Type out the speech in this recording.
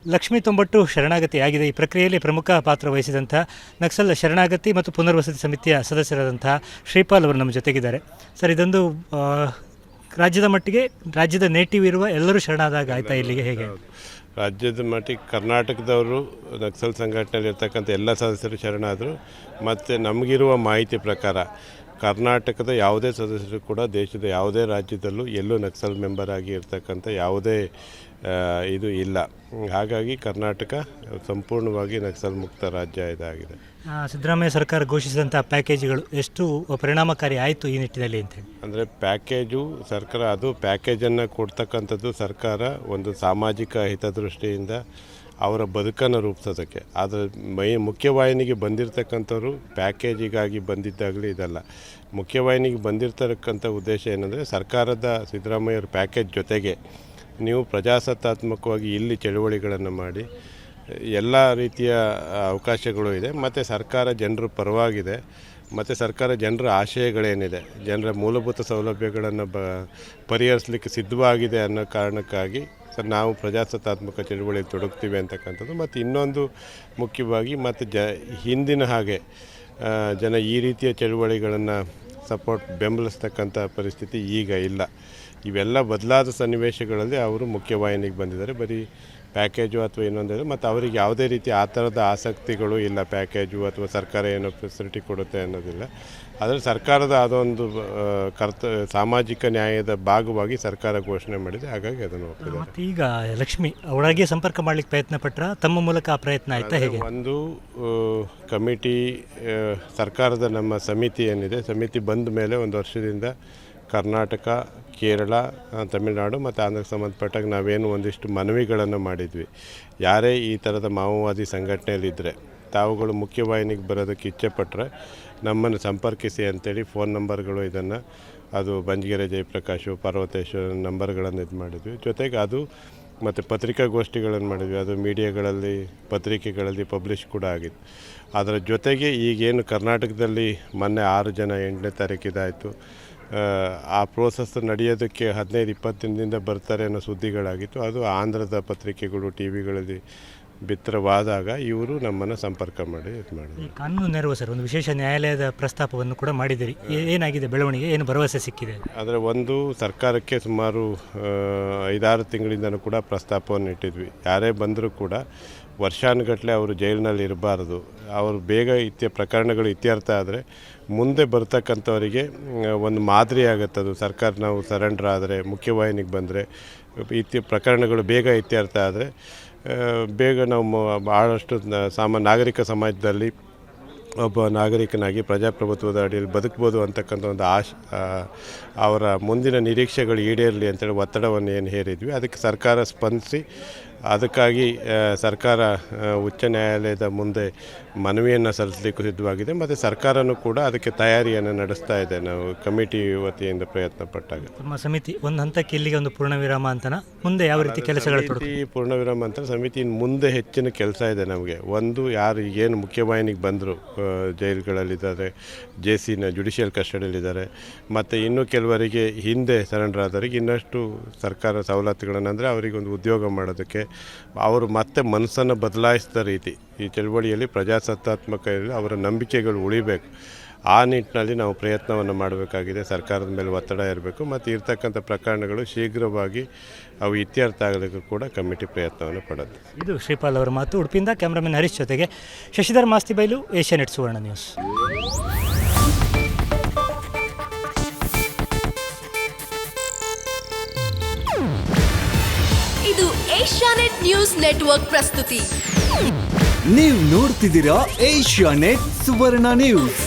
ಲಕ್ಷ್ಮೀ ತೊಂಬಟ್ಟು ಶರಣಾಗತಿಯಾಗಿದೆ. ಈ ಪ್ರಕ್ರಿಯೆಯಲ್ಲಿ ಪ್ರಮುಖ ಪಾತ್ರ ವಹಿಸಿದಂಥ ನಕ್ಸಲ್ ಶರಣಾಗತಿ ಮತ್ತು ಪುನರ್ವಸತಿ ಸಮಿತಿಯ ಸದಸ್ಯರಾದಂತಹ ಶ್ರೀಪಾಲ್ ಅವರು ನಮ್ಮ ಜೊತೆಗಿದ್ದಾರೆ. ಸರ್, ಇದೊಂದು ರಾಜ್ಯದ ಮಟ್ಟಿಗೆ ರಾಜ್ಯದ ನೇಟಿವ್ ಇರುವ ಎಲ್ಲರೂ ಶರಣಾದಾಗ ಆಯಿತಾ ಇಲ್ಲಿಗೆ ಹೇಗೆ? ರಾಜ್ಯದ ಮಟ್ಟಿಗೆ ಕರ್ನಾಟಕದವರು ನಕ್ಸಲ್ ಸಂಘಟನೆಯಲ್ಲಿ ಇರ್ತಕ್ಕಂಥ ಎಲ್ಲ ಸದಸ್ಯರು ಶರಣಾದರು. ಮತ್ತು ನಮಗಿರುವ ಮಾಹಿತಿ ಪ್ರಕಾರ ಕರ್ನಾಟಕದ ಯಾವುದೇ ಸದಸ್ಯರು ಕೂಡ ದೇಶದ ಯಾವುದೇ ರಾಜ್ಯದಲ್ಲೂ ಎಲ್ಲೂ ನಕ್ಸಲ್ ಮೆಂಬರ್ ಆಗಿ ಇರ್ತಕ್ಕಂಥ ಯಾವುದೇ ಇದು ಇಲ್ಲ. ಹಾಗಾಗಿ ಕರ್ನಾಟಕ ಸಂಪೂರ್ಣವಾಗಿ ನಕ್ಸಲ್ ಮುಕ್ತ ರಾಜ್ಯ ಇದಾಗಿದೆ. ಸಿದ್ದರಾಮಯ್ಯ ಸರ್ಕಾರ ಘೋಷಿಸಿದಂಥ ಪ್ಯಾಕೇಜ್ಗಳು ಎಷ್ಟು ಪರಿಣಾಮಕಾರಿ ಆಯಿತು ಈ ನಿಟ್ಟಿನಲ್ಲಿ ಅಂತೇಳಿ? ಅಂದರೆ ಪ್ಯಾಕೇಜು ಸರ್ಕಾರ ಅದು ಪ್ಯಾಕೇಜನ್ನು ಕೊಡ್ತಕ್ಕಂಥದ್ದು ಸರ್ಕಾರ ಒಂದು ಸಾಮಾಜಿಕ ಹಿತದೃಷ್ಟಿಯಿಂದ ಅವರ ಬದುಕನ್ನು ರೂಪಿಸೋದಕ್ಕೆ. ಆದರೆ ಮುಖ್ಯವಾಹಿನಿಗೆ ಬಂದಿರತಕ್ಕಂಥವ್ರು ಪ್ಯಾಕೇಜಿಗಾಗಿ ಬಂದಿದ್ದಾಗಲಿ ಇದಲ್ಲ. ಮುಖ್ಯವಾಹಿನಿಗೆ ಬಂದಿರತಕ್ಕಂಥ ಉದ್ದೇಶ ಏನಂದರೆ ಸರ್ಕಾರದ ಸಿದ್ದರಾಮಯ್ಯವ್ರ ಪ್ಯಾಕೇಜ್ ಜೊತೆಗೆ ನೀವು ಪ್ರಜಾಸತ್ತಾತ್ಮಕವಾಗಿ ಇಲ್ಲಿ ಚಳುವಳಿಗಳನ್ನು ಮಾಡಿ ಎಲ್ಲ ರೀತಿಯ ಅವಕಾಶಗಳು ಇದೆ. ಮತ್ತು ಸರ್ಕಾರ ಜನರ ಪರವಾಗಿದೆ. ಮತ್ತು ಸರ್ಕಾರ ಜನರ ಆಶಯಗಳೇನಿದೆ, ಜನರ ಮೂಲಭೂತ ಸೌಲಭ್ಯಗಳನ್ನು ಪರಿಹರಿಸಲಿಕ್ಕೆ ಸಿದ್ಧವಾಗಿದೆ ಅನ್ನೋ ಕಾರಣಕ್ಕಾಗಿ ನಾವು ಪ್ರಜಾಸತ್ತಾತ್ಮಕ ಚಳುವಳಿಯಲ್ಲಿ ತೊಡಗ್ತೀವಿ ಅಂತಕ್ಕಂಥದ್ದು. ಮತ್ತು ಇನ್ನೊಂದು ಮುಖ್ಯವಾಗಿ ಮತ್ತು ಹಿಂದಿನ ಹಾಗೆ ಜನ ಈ ರೀತಿಯ ಚಳುವಳಿಗಳನ್ನು ಬೆಂಬಲಿಸ್ತಕ್ಕಂಥ ಪರಿಸ್ಥಿತಿ ಈಗ ಇಲ್ಲ. ಇವೆಲ್ಲ ಬದಲಾದ ಸನ್ನಿವೇಶಗಳಲ್ಲಿ ಅವರು ಮುಖ್ಯವಾಹಿನಿಗೆ ಬಂದಿದ್ದಾರೆ. ಬರೀ ಪ್ಯಾಕೇಜು ಅಥವಾ ಇನ್ನೊಂದು, ಮತ್ತು ಅವರಿಗೆ ಯಾವುದೇ ರೀತಿ ಆ ಥರದ ಆಸಕ್ತಿಗಳು ಇಲ್ಲ. ಪ್ಯಾಕೇಜು ಅಥವಾ ಸರ್ಕಾರ ಏನೋ ಫೆಸಿಲಿಟಿ ಕೊಡುತ್ತೆ ಅನ್ನೋದಿಲ್ಲ. ಆದರೆ ಸರ್ಕಾರದ ಅದೊಂದು ಸಾಮಾಜಿಕ ನ್ಯಾಯದ ಭಾಗವಾಗಿ ಸರ್ಕಾರ ಘೋಷಣೆ ಮಾಡಿದೆ. ಹಾಗಾಗಿ ಅದನ್ನು ಒಪ್ಪಿದೆ. ಈಗ ಲಕ್ಷ್ಮಿ ಅವಳಿಗೆ ಸಂಪರ್ಕ ಮಾಡಲಿಕ್ಕೆ ಪ್ರಯತ್ನ ಪಟ್ಟರೆ ತಮ್ಮ ಮೂಲಕ ಆ ಪ್ರಯತ್ನ ಆಯಿತಾ ಹೇಗೆ? ಒಂದು ಕಮಿಟಿ ಸರ್ಕಾರದ ನಮ್ಮ ಸಮಿತಿ ಏನಿದೆ, ಸಮಿತಿ ಬಂದ ಮೇಲೆ ಒಂದು ವರ್ಷದಿಂದ ಕರ್ನಾಟಕ, ಕೇರಳ, ತಮಿಳುನಾಡು ಮತ್ತು ಆಂಧ್ರಕ್ಕೆ ಸಂಬಂಧಪಟ್ಟಾಗ ನಾವೇನು ಒಂದಿಷ್ಟು ಮನವಿಗಳನ್ನು ಮಾಡಿದ್ವಿ. ಯಾರೇ ಈ ಥರದ ಮಾವೋವಾದಿ ಸಂಘಟನೆಯಲ್ಲಿದ್ದರೆ ತಾವುಗಳು ಮುಖ್ಯವಾಹಿನಿಗೆ ಬರೋದಕ್ಕೆ ಇಚ್ಛೆಪಟ್ಟರೆ ನಮ್ಮನ್ನು ಸಂಪರ್ಕಿಸಿ ಅಂತೇಳಿ ಫೋನ್ ನಂಬರ್ಗಳು ಅದು ಬಂಜಗೆರೆ ಜಯಪ್ರಕಾಶು, ಪಾರ್ವತೇಶ್ವರ ನಂಬರ್ಗಳನ್ನು ಇದು ಮಾಡಿದ್ವಿ. ಜೊತೆಗೆ ಅದು ಮತ್ತು ಪತ್ರಿಕಾಗೋಷ್ಠಿಗಳನ್ನು ಮಾಡಿದ್ವಿ. ಅದು ಮೀಡಿಯಾಗಳಲ್ಲಿ, ಪತ್ರಿಕೆಗಳಲ್ಲಿ ಪಬ್ಲಿಷ್ ಕೂಡ ಆಗಿತ್ತು. ಅದರ ಜೊತೆಗೆ ಈಗೇನು ಕರ್ನಾಟಕದಲ್ಲಿ ಮೊನ್ನೆ 6 ಜನ 8ನೇ ತಾರೀಕಿದಾಯಿತು, ಆ ಪ್ರೋಸೆಸ್ ನಡೆಯೋದಕ್ಕೆ 15-20 ದಿನದಿಂದ ಬರ್ತಾರೆ ಅನ್ನೋ ಸುದ್ದಿಗಳಾಗಿತ್ತು. ಅದು ಆಂಧ್ರದ ಪತ್ರಿಕೆಗಳು, ಟಿ ವಿಗಳಲ್ಲಿ ಬಿತ್ತರವಾದಾಗ ಇವರು ನಮ್ಮನ್ನು ಸಂಪರ್ಕ ಮಾಡಿ ಇದು ಮಾಡಿದ್ರು. ಕಾನೂನು ನೆರವು ಸರ್, ಒಂದು ವಿಶೇಷ ನ್ಯಾಯಾಲಯದ ಪ್ರಸ್ತಾಪವನ್ನು ಕೂಡ ಮಾಡಿದಿರಿ. ಏನಾಗಿದೆ ಬೆಳವಣಿಗೆ, ಏನು ಭರವಸೆ ಸಿಕ್ಕಿದೆ? ಆದರೆ ಒಂದು ಸರ್ಕಾರಕ್ಕೆ ಸುಮಾರು 5-6 ತಿಂಗಳಿಂದನೂ ಕೂಡ ಪ್ರಸ್ತಾಪವನ್ನು ಇಟ್ಟಿದ್ವಿ. ಯಾರೇ ಬಂದರೂ ಕೂಡ ವರ್ಷಾನುಗಟ್ಟಲೆ ಅವರು ಜೈಲಿನಲ್ಲಿ ಇರಬಾರ್ದು. ಅವರು ಬೇಗ ಪ್ರಕರಣಗಳು ಇತ್ಯರ್ಥ ಆದರೆ ಮುಂದೆ ಬರ್ತಕ್ಕಂಥವರಿಗೆ ಒಂದು ಮಾದರಿ ಆಗುತ್ತೆ. ಅದು ಸರ್ಕಾರ ನಾವು ಸರೆಂಡರ್ ಆದರೆ, ಮುಖ್ಯವಾಹಿನಿಗೆ ಬಂದರೆ ಪ್ರಕರಣಗಳು ಬೇಗ ಇತ್ಯರ್ಥ ಆದರೆ ಬೇಗ ನಾವು ಭಾಳಷ್ಟು ನಾಗರಿಕ ಸಮಾಜದಲ್ಲಿ ಒಬ್ಬ ನಾಗರಿಕನಾಗಿ ಪ್ರಜಾಪ್ರಭುತ್ವದ ಅಡಿಯಲ್ಲಿ ಬದುಕ್ಬೋದು ಅಂತಕ್ಕಂಥ ಒಂದು ಅವರ ಮುಂದಿನ ನಿರೀಕ್ಷೆಗಳು ಈಡೇರಲಿ ಅಂತೇಳಿ ಒತ್ತಡವನ್ನು ಏನು ಹೇರಿದ್ವಿ. ಅದಕ್ಕೆ ಸರ್ಕಾರ ಸ್ಪಂದಿಸಿ ಅದಕ್ಕಾಗಿ ಸರ್ಕಾರ ಉಚ್ಚ ನ್ಯಾಯಾಲಯದ ಮುಂದೆ ಮನವಿಯನ್ನು ಸಲ್ಲಿಸಲಿಕ್ಕೂ ಸಿದ್ಧವಾಗಿದೆ. ಮತ್ತು ಸರ್ಕಾರನೂ ಕೂಡ ಅದಕ್ಕೆ ತಯಾರಿಯನ್ನು ನಡೆಸ್ತಾ ಇದೆ. ನಾವು ಕಮಿಟಿ ವತಿಯಿಂದ ಪ್ರಯತ್ನ ಪಟ್ಟಾಗ ನಮ್ಮ ಸಮಿತಿ ಒಂದು ಹಂತಕ್ಕೆ ಇಲ್ಲಿಗೆ ಒಂದು ಪೂರ್ಣವಿರಾಮ ಅಂತನ, ಮುಂದೆ ಯಾವ ರೀತಿ ಕೆಲಸಗಳು? ಪೂರ್ಣವಿರಾಮ ಅಂತ ಸಮಿತಿ ಮುಂದೆ ಹೆಚ್ಚಿನ ಕೆಲಸ ಇದೆ ನಮಗೆ. ಒಂದು, ಯಾರು ಈಗೇನು ಮುಖ್ಯವಾಹಿನಿಗೆ ಬಂದರು, ಜೈಲುಗಳಲ್ಲಿದ್ದಾರೆ, ಜುಡಿಷಿಯಲ್ ಕಸ್ಟಡಿಯಲ್ಲಿದ್ದಾರೆ, ಮತ್ತು ಇನ್ನೂ ಕೆಲವರಿಗೆ ಹಿಂದೆ ಸರೆಂಡರ್ ಆದವರಿಗೆ ಇನ್ನಷ್ಟು ಸರ್ಕಾರ ಸವಲತ್ತುಗಳನ್ನು, ಅಂದರೆ ಅವರಿಗೊಂದು ಉದ್ಯೋಗ ಮಾಡೋದಕ್ಕೆ ಅವರು ಮತ್ತೆ ಮನಸ್ಸನ್ನು ಬದಲಾಯಿಸಿದ ರೀತಿ ಈ ಚಳವಳಿಯಲ್ಲಿ ಪ್ರಜಾಸತ್ತಾತ್ಮಕ ಅವರ ನಂಬಿಕೆಗಳು ಉಳಿಬೇಕು. ಆ ನಿಟ್ಟಿನಲ್ಲಿ ನಾವು ಪ್ರಯತ್ನವನ್ನು ಮಾಡಬೇಕಾಗಿದೆ. ಸರ್ಕಾರದ ಮೇಲೆ ಒತ್ತಡ ಇರಬೇಕು. ಮತ್ತು ಇರ್ತಕ್ಕಂಥ ಪ್ರಕರಣಗಳು ಶೀಘ್ರವಾಗಿ ಅವು ಇತ್ಯರ್ಥ ಆಗಲಿಕ್ಕೂ ಕೂಡ ಕಮಿಟಿ ಪ್ರಯತ್ನವನ್ನು ಪಡುತ್ತೆ. ಇದು ಶ್ರೀಪಾಲ್ ಅವರ ಮಾತು. ಉಡುಪಿಯಿಂದ ಕ್ಯಾಮ್ರಾಮನ್ ಹರೀಶ್ ಜೊತೆಗೆ ಶಶಿಧರ್ ಮಾಸ್ತಿಬೈಲು, ಏಷ್ಯಾನೆಟ್ ಸುವರ್ಣ ನ್ಯೂಸ್. ಇದು ಏಷ್ಯಾನೆಟ್ ನ್ಯೂಸ್ ನೆಟ್ವರ್ಕ್ ಪ್ರಸ್ತುತಿ. ನೀವು ನೋಡ್ತಿದ್ದೀರಾ ಏಷ್ಯಾನೆಟ್ ಸುವರ್ಣ ನ್ಯೂಸ್.